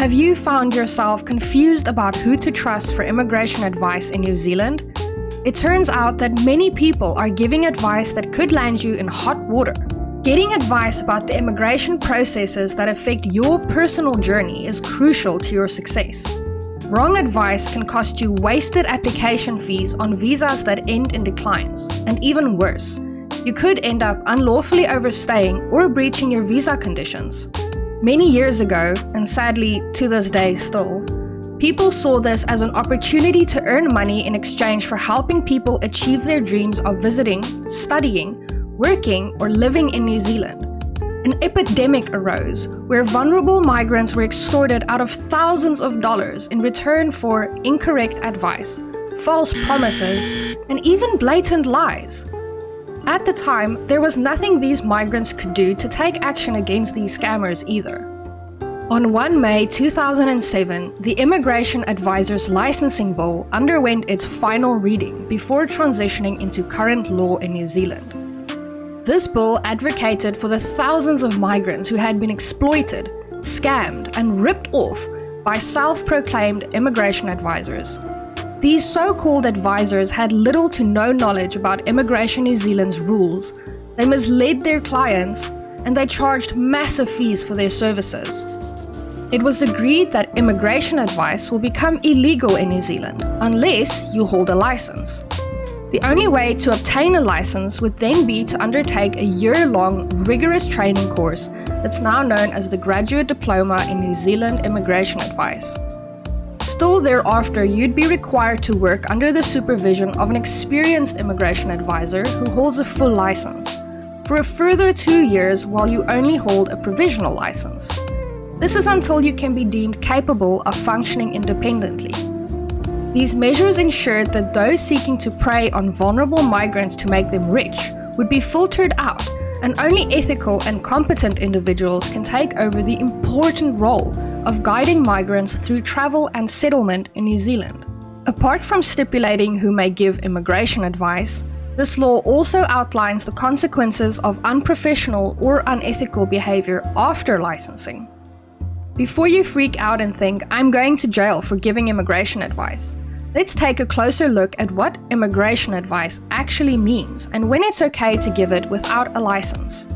Have you found yourself confused about who to trust for immigration advice in New Zealand? It turns out that many people are giving advice that could land you in hot water. Getting advice about the immigration processes that affect your personal journey is crucial to your success. Wrong advice can cost you wasted application fees on visas that end in declines, and even worse, you could end up unlawfully overstaying or breaching your visa conditions. Many years ago, and sadly to this day still, people saw this as an opportunity to earn money in exchange for helping people achieve their dreams of visiting, studying, working, or living in New Zealand. An epidemic arose where vulnerable migrants were extorted out of thousands of dollars in return for incorrect advice, false promises, and even blatant lies. At the time, there was nothing these migrants could do to take action against these scammers either. On 1 May 2007, the Immigration Advisors Licensing Bill underwent its final reading before transitioning into current law in New Zealand. This bill advocated for the thousands of migrants who had been exploited, scammed, and ripped off by self-proclaimed immigration advisors. These so-called advisors had little to no knowledge about Immigration New Zealand's rules. They misled their clients, and they charged massive fees for their services. It was agreed that immigration advice will become illegal in New Zealand unless you hold a license. The only way to obtain a license would then be to undertake a year-long rigorous training course that's now known as the Graduate Diploma in New Zealand Immigration Advice. Still thereafter, you'd be required to work under the supervision of an experienced immigration advisor who holds a full license, for a further 2 years while you only hold a provisional license. This is until you can be deemed capable of functioning independently. These measures ensured that those seeking to prey on vulnerable migrants to make them rich would be filtered out, and only ethical and competent individuals can take over the important role of guiding migrants through travel and settlement in New Zealand. Apart from stipulating who may give immigration advice, this law also outlines the consequences of unprofessional or unethical behavior after licensing. Before you freak out and think, "I'm going to jail for giving immigration advice," let's take a closer look at what immigration advice actually means and when it's okay to give it without a license.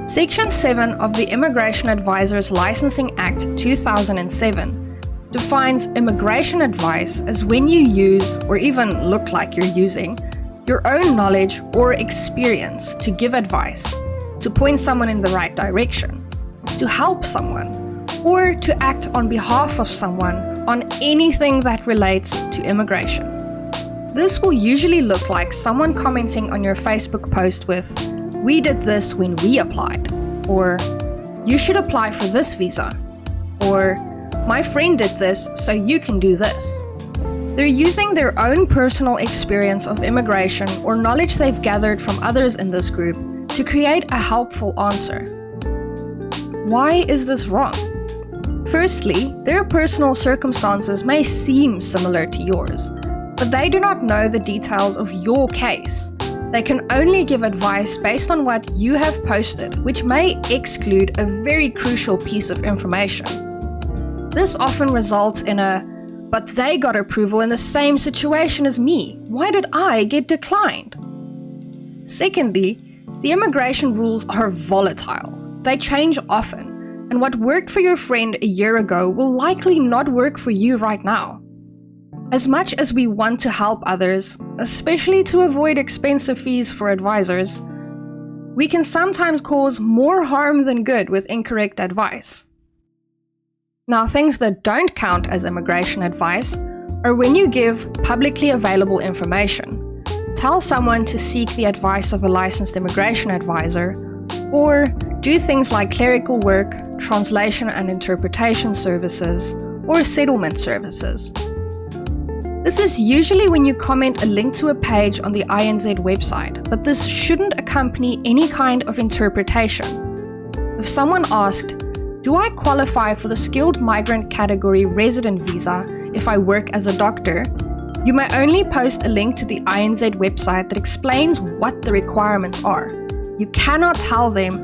Section 7 of the Immigration Advisors Licensing Act 2007 defines immigration advice as when you use, or even look like you're using, your own knowledge or experience to give advice, to point someone in the right direction, to help someone, or to act on behalf of someone on anything that relates to immigration. This will usually look like someone commenting on your Facebook post with, "We did this when we applied," or "You should apply for this visa," or "My friend did this, so you can do this." They're using their own personal experience of immigration or knowledge they've gathered from others in this group to create a helpful answer. Why is this wrong? Firstly, their personal circumstances may seem similar to yours, but they do not know the details of your case. They can only give advice based on what you have posted, which may exclude a very crucial piece of information. This often results in a, "But they got approval in the same situation as me. Why did I get declined?" Secondly, the immigration rules are volatile. They change often, and what worked for your friend a year ago will likely not work for you right now. As much as we want to help others, especially to avoid expensive fees for advisors, we can sometimes cause more harm than good with incorrect advice. Now, things that don't count as immigration advice are when you give publicly available information, tell someone to seek the advice of a licensed immigration advisor, or do things like clerical work, translation and interpretation services, or settlement services. This is usually when you comment a link to a page on the INZ website, but this shouldn't accompany any kind of interpretation. If someone asked, "Do I qualify for the skilled migrant category resident visa if I work as a doctor?" you may only post a link to the INZ website that explains what the requirements are. You cannot tell them,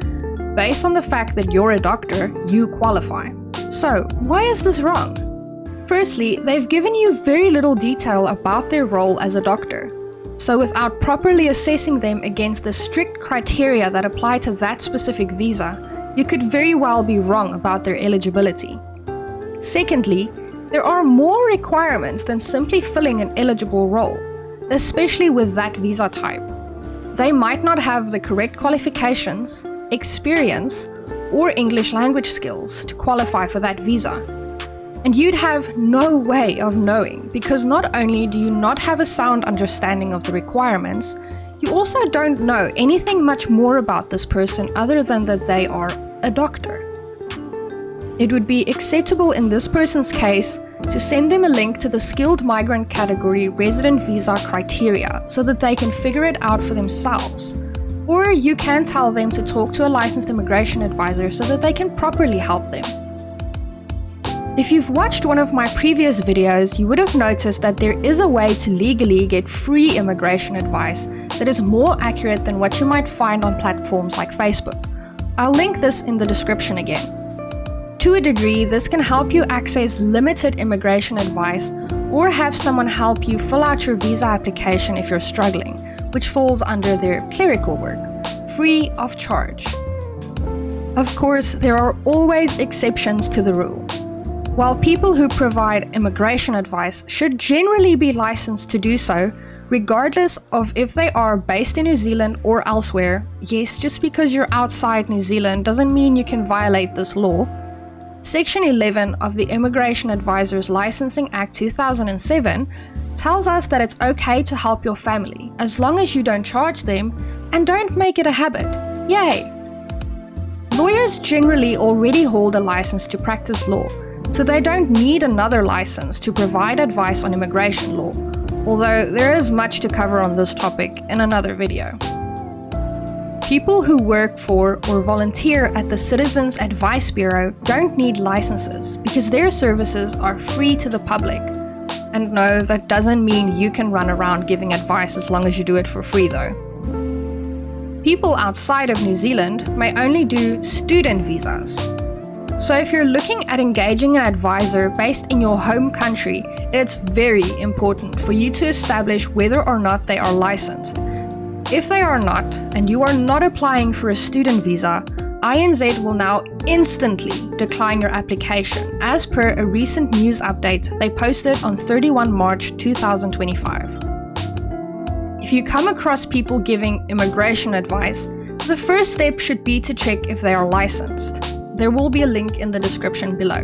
based on the fact that you're a doctor, you qualify. So, why is this wrong? Firstly, they've given you very little detail about their role as a doctor. So without properly assessing them against the strict criteria that apply to that specific visa, you could very well be wrong about their eligibility. Secondly, there are more requirements than simply filling an eligible role, especially with that visa type. They might not have the correct qualifications, experience, or English language skills to qualify for that visa. And you'd have no way of knowing, because not only do you not have a sound understanding of the requirements, you also don't know anything much more about this person other than that they are a doctor. It would be acceptable in this person's case to send them a link to the skilled migrant category resident visa criteria so that they can figure it out for themselves. Or you can tell them to talk to a licensed immigration advisor so that they can properly help them. If you've watched one of my previous videos, you would have noticed that there is a way to legally get free immigration advice that is more accurate than what you might find on platforms like Facebook. I'll link this in the description again. To a degree, this can help you access limited immigration advice or have someone help you fill out your visa application if you're struggling, which falls under their clerical work, free of charge. Of course, there are always exceptions to the rule. While people who provide immigration advice should generally be licensed to do so, regardless of if they are based in New Zealand or elsewhere, yes, just because you're outside New Zealand doesn't mean you can violate this law. Section 11 of the Immigration Advisors Licensing Act 2007 tells us that it's okay to help your family as long as you don't charge them and don't make it a habit. Yay! Lawyers generally already hold a license to practice law, so they don't need another license to provide advice on immigration law, although there is much to cover on this topic in another video. People who work for or volunteer at the Citizens Advice Bureau don't need licenses because their services are free to the public. And no, that doesn't mean you can run around giving advice as long as you do it for free though. People outside of New Zealand may only do student visas. So if you're looking at engaging an advisor based in your home country, it's very important for you to establish whether or not they are licensed. If they are not, and you are not applying for a student visa, INZ will now instantly decline your application, as per a recent news update they posted on 31 March 2025. If you come across people giving immigration advice, the first step should be to check if they are licensed. There will be a link in the description below.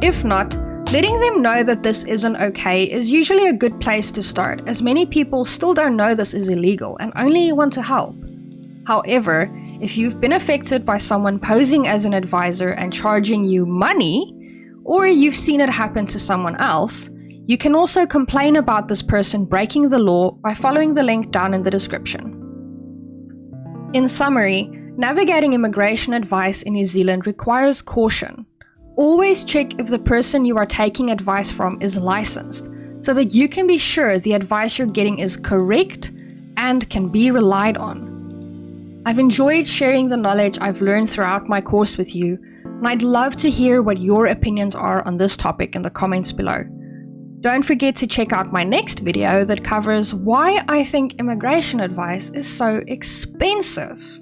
If not, letting them know that this isn't okay is usually a good place to start, as many people still don't know this is illegal and only want to help. However, if you've been affected by someone posing as an advisor and charging you money, or you've seen it happen to someone else, you can also complain about this person breaking the law by following the link down in the description. In summary, navigating immigration advice in New Zealand requires caution. Always check if the person you are taking advice from is licensed, so that you can be sure the advice you're getting is correct and can be relied on. I've enjoyed sharing the knowledge I've learned throughout my course with you, and I'd love to hear what your opinions are on this topic in the comments below. Don't forget to check out my next video that covers why I think immigration advice is so expensive.